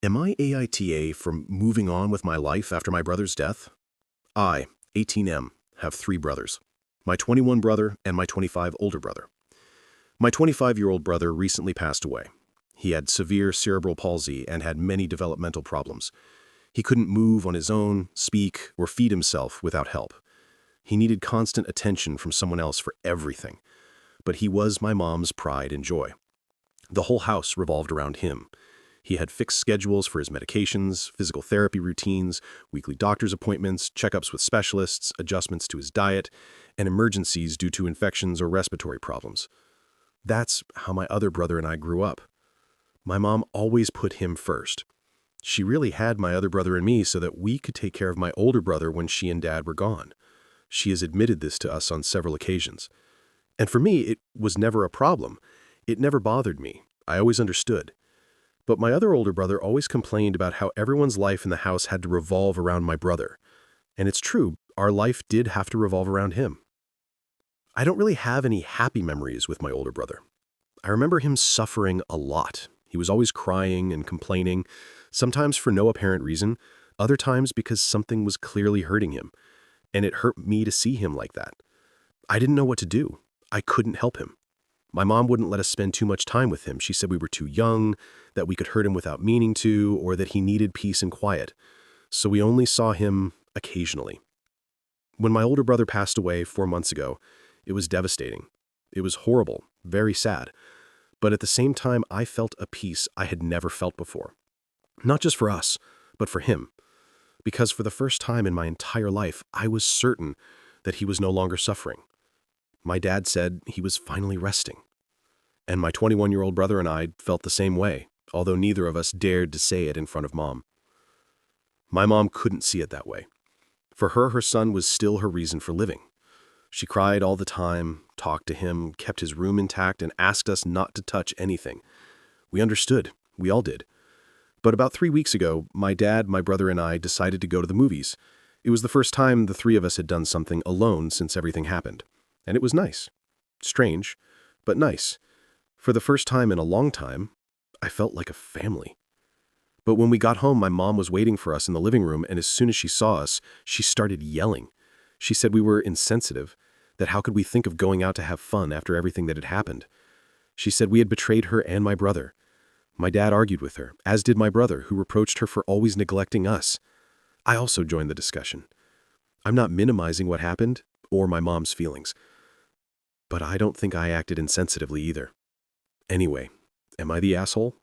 Am I AITA from moving on with my life after my brother's death? I, 18M, have 3 brothers. My 21 brother and my 25 older brother. My 25-year-old brother recently passed away. He had severe cerebral palsy and had many developmental problems. He couldn't move on his own, speak, or feed himself without help. He needed constant attention from someone else for everything. But he was my mom's pride and joy. The whole house revolved around him. He had fixed schedules for his medications, physical therapy routines, weekly doctor's appointments, checkups with specialists, adjustments to his diet, and emergencies due to infections or respiratory problems. That's how my other brother and I grew up. My mom always put him first. She really had my other brother and me so that we could take care of my older brother when she and Dad were gone. She has admitted this to us on several occasions. And for me, it was never a problem. It never bothered me. I always understood. But my other older brother always complained about how everyone's life in the house had to revolve around my brother. And it's true, our life did have to revolve around him. I don't really have any happy memories with my older brother. I remember him suffering a lot. He was always crying and complaining, sometimes for no apparent reason, other times because something was clearly hurting him. And it hurt me to see him like that. I didn't know what to do. I couldn't help him. My mom wouldn't let us spend too much time with him. She said we were too young, that we could hurt him without meaning to, or that he needed peace and quiet. So we only saw him occasionally. When my older brother passed away 4 months ago, it was devastating. It was horrible, very sad. But at the same time, I felt a peace I had never felt before. Not just for us, but for him. Because for the first time in my entire life, I was certain that he was no longer suffering. My dad said he was finally resting. And my 21-year-old brother and I felt the same way, although neither of us dared to say it in front of Mom. My mom couldn't see it that way. For her son was still her reason for living. She cried all the time, talked to him, kept his room intact, and asked us not to touch anything. We understood. We all did. But about 3 weeks ago, my dad, my brother, and I decided to go to the movies. It was the first time the 3 of us had done something alone since everything happened. And it was nice. Strange, but nice. For the first time in a long time, I felt like a family. But when we got home, my mom was waiting for us in the living room, and as soon as she saw us, she started yelling. She said we were insensitive, that how could we think of going out to have fun after everything that had happened? She said we had betrayed her and my brother. My dad argued with her, as did my brother, who reproached her for always neglecting us. I also joined the discussion. I'm not minimizing what happened or my mom's feelings. But I don't think I acted insensitively either. Anyway, am I the asshole?